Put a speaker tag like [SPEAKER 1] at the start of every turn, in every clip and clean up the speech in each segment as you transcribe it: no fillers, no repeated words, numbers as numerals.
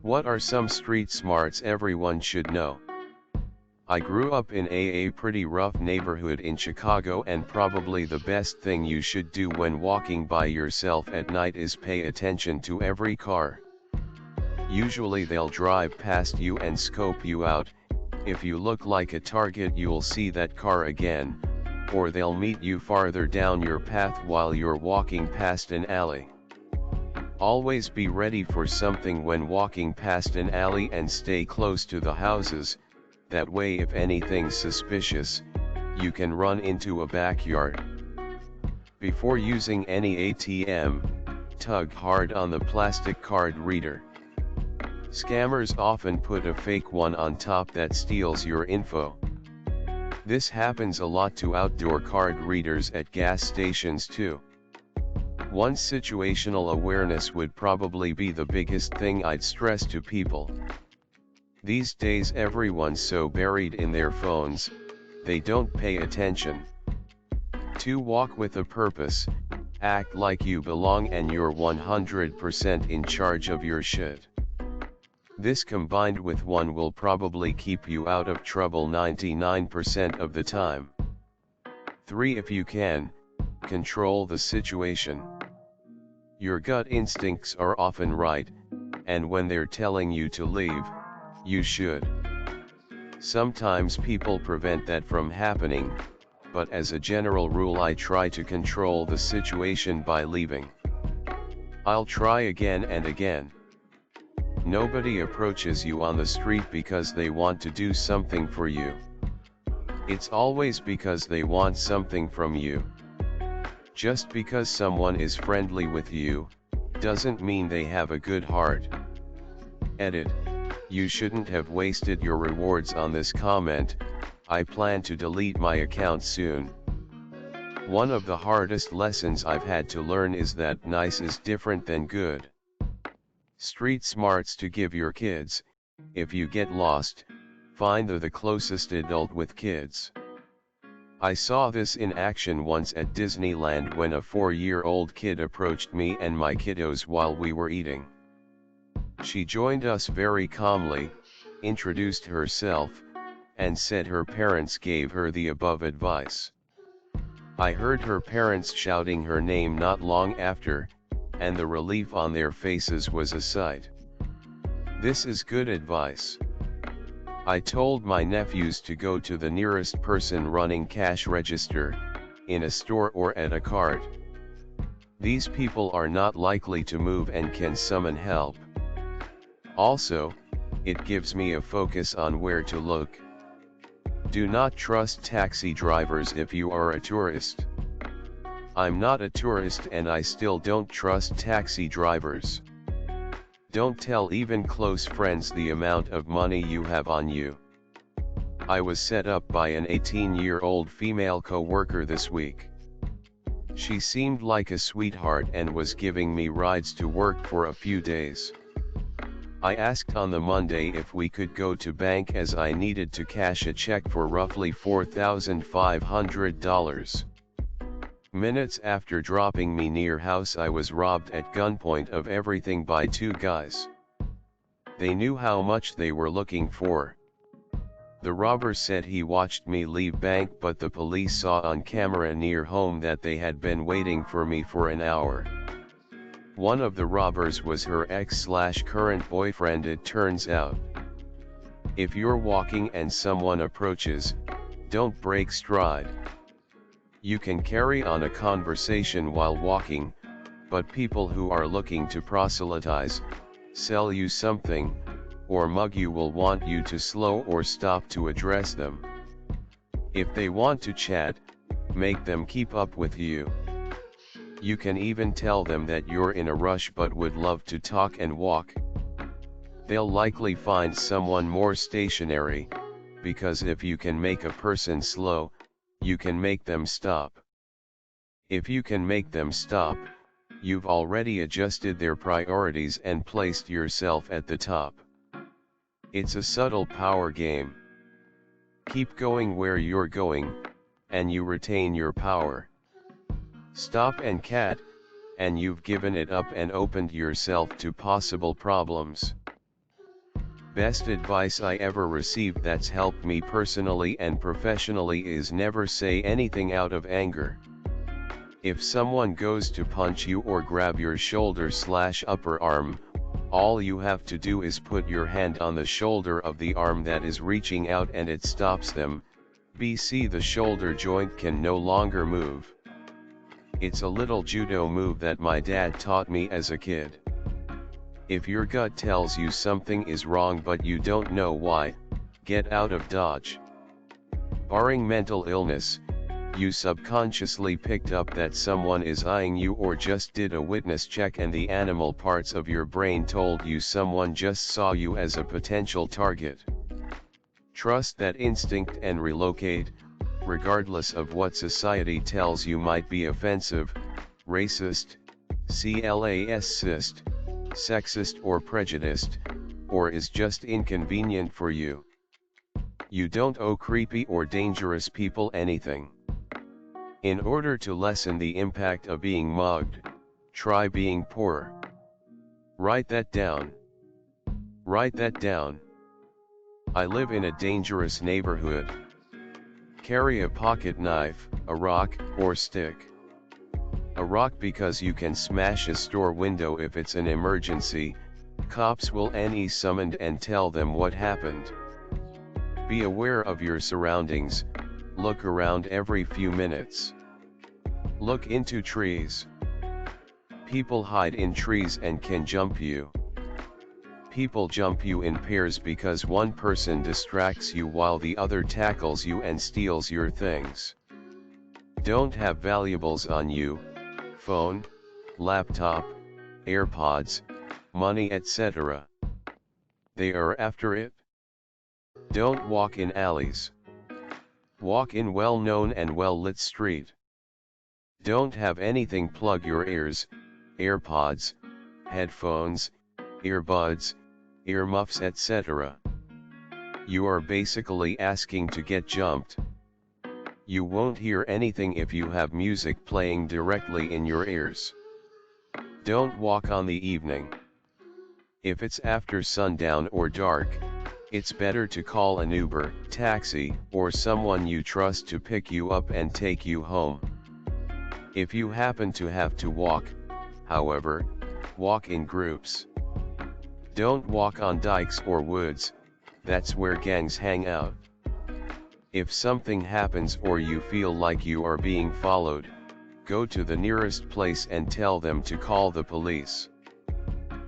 [SPEAKER 1] What are some street smarts everyone should know? I grew up in a pretty rough neighborhood in Chicago, and probably the best thing you should do when walking by yourself at night is pay attention to every car. Usually they'll drive past you and scope you out. If you look like a target, you'll see that car again, or they'll meet you farther down your path while you're walking past an alley. Always be ready for something when walking past an alley and stay close to the houses. That way, if anything's suspicious, you can run into a backyard. Before using any ATM, tug hard on the plastic card reader. Scammers often put a fake one on top that steals your info. This happens a lot to outdoor card readers at gas stations too. One, situational awareness would probably be the biggest thing I'd stress to people. These days everyone's so buried in their phones, they don't pay attention. 2, walk with a purpose, act like you belong and you're 100% in charge of your shit. This combined with 1 will probably keep you out of trouble 99% of the time. 3, if you can, control the situation. Your gut instincts are often right, and when they're telling you to leave, you should. Sometimes people prevent that from happening, but as a general rule I try to control the situation by leaving. I'll try again and again. Nobody approaches you on the street because they want to do something for you. It's always because they want something from you. Just because someone is friendly with you, doesn't mean they have a good heart. Edit. You shouldn't have wasted your rewards on this comment. I plan to delete my account soon. One of the hardest lessons I've had to learn is that nice is different than good. Street smarts to give your kids: if you get lost, find the closest adult with kids. I saw this in action once at Disneyland when a 4-year-old kid approached me and my kiddos while we were eating. She joined us very calmly, introduced herself, and said her parents gave her the above advice. I heard her parents shouting her name not long after, and the relief on their faces was a sight. This is good advice. I told my nephews to go to the nearest person running cash register, in a store or at a cart. These people are not likely to move and can summon help. Also, it gives me a focus on where to look. Do not trust taxi drivers if you are a tourist. I'm not a tourist and I still don't trust taxi drivers. Don't tell even close friends the amount of money you have on you. I was set up by an 18-year-old female co-worker this week. She seemed like a sweetheart and was giving me rides to work for a few days. I asked on the Monday if we could go to bank as I needed to cash a check for roughly $4,500. Minutes after dropping me near house, I was robbed at gunpoint of everything by 2 guys. They knew how much they were looking for. The robber said he watched me leave bank, but the police saw on camera near home that they had been waiting for me for an hour. One of the robbers was her ex/current boyfriend, it turns out. If you're walking and someone approaches, don't break stride. You can carry on a conversation while walking, but people who are looking to proselytize, sell you something, or mug you will want you to slow or stop to address them. If they want to chat, make them keep up with you. You can even tell them that you're in a rush but would love to talk and walk. They'll likely find someone more stationary, because if you can make a person slow, you can make them stop. If you can make them stop, you've already adjusted their priorities and placed yourself at the top. It's a subtle power game. Keep going where you're going, and you retain your power. Stop and cat, and you've given it up and opened yourself to possible problems. Best advice I ever received that's helped me personally and professionally is never say anything out of anger. If someone goes to punch you or grab your shoulder/upper arm, all you have to do is put your hand on the shoulder of the arm that is reaching out and it stops them. BC the shoulder joint can no longer move. It's a little judo move that my dad taught me as a kid. If your gut tells you something is wrong but you don't know why, get out of Dodge. Barring mental illness, you subconsciously picked up that someone is eyeing you or just did a witness check and the animal parts of your brain told you someone just saw you as a potential target. Trust that instinct and relocate, regardless of what society tells you might be offensive, racist, classist, sexist or prejudiced, or is just inconvenient for you. You don't owe creepy or dangerous people anything. In order to lessen the impact of being mugged, try being poor. Write that down. Write that down. I live in a dangerous neighborhood. Carry a pocket knife, a rock, or stick. A rock because you can smash a store window if it's an emergency. Cops will be summoned and tell them what happened. Be aware of your surroundings, look around every few minutes. Look into trees. People hide in trees and can jump you. People jump you in pairs because one person distracts you while the other tackles you and steals your things. Don't have valuables on you, phone, laptop, AirPods, money etc. They are after it. Don't walk in alleys. Walk in well-known and well-lit street. Don't have anything plug your ears, AirPods, headphones, earbuds, earmuffs etc. You are basically asking to get jumped. You won't hear anything if you have music playing directly in your ears. Don't walk on the evening. If it's after sundown or dark, it's better to call an Uber, taxi, or someone you trust to pick you up and take you home. If you happen to have to walk, however, walk in groups. Don't walk on dikes or woods, that's where gangs hang out. If something happens or you feel like you are being followed, go to the nearest place and tell them to call the police.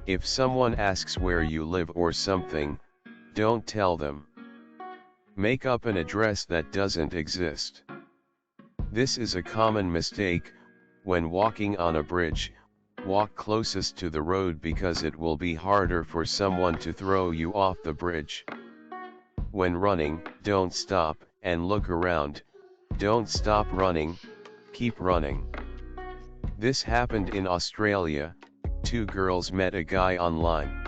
[SPEAKER 1] If someone asks where you live or something, don't tell them. Make up an address that doesn't exist. This is a common mistake. When walking on a bridge, walk closest to the road because it will be harder for someone to throw you off the bridge. When running, don't stop and look around. Don't stop running, keep running. This happened in Australia. Two girls met a guy online.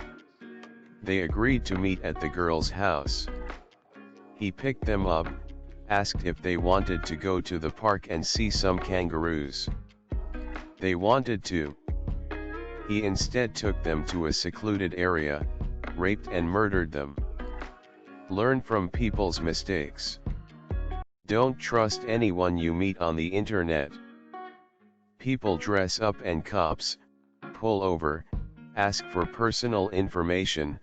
[SPEAKER 1] They agreed to meet at the girl's house. He picked them up, asked if they wanted to go to the park and see some kangaroos. They wanted to. He instead took them to a secluded area, raped and murdered them. Learn from people's mistakes. Don't trust anyone you meet on the internet. People dress up and cops pull over, ask for personal information,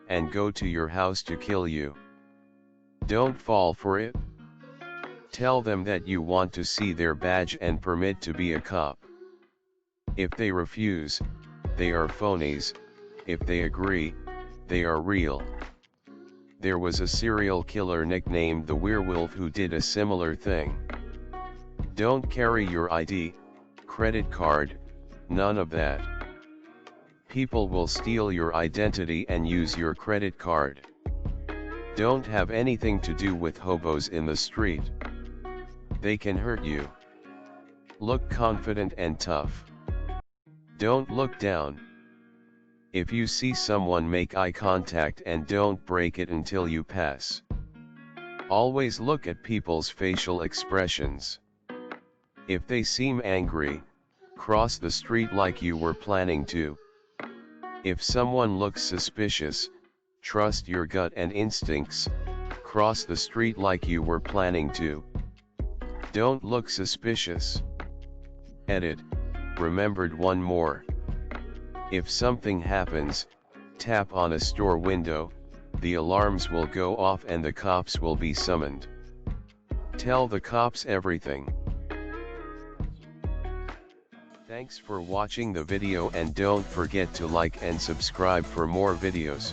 [SPEAKER 1] and go to your house to kill you. Don't fall for it. Tell them that you want to see their badge and permit to be a cop. If they refuse, they are phonies. If they agree, they are real. There was a serial killer nicknamed the Werewolf who did a similar thing. Don't carry your ID, credit card, none of that. People will steal your identity and use your credit card. Don't have anything to do with hobos in the street. They can hurt you. Look confident and tough. Don't look down. If you see someone, make eye contact and don't break it until you pass. Always look at people's facial expressions. If they seem angry, cross the street like you were planning to. If someone looks suspicious, Trust your gut and instincts, cross the street like you were planning to. Don't look suspicious. Edit, remembered one more. If something happens, tap on a store window, the alarms will go off and the cops will be summoned. Tell the cops everything. Thanks for watching the video and don't forget to like and subscribe for more videos.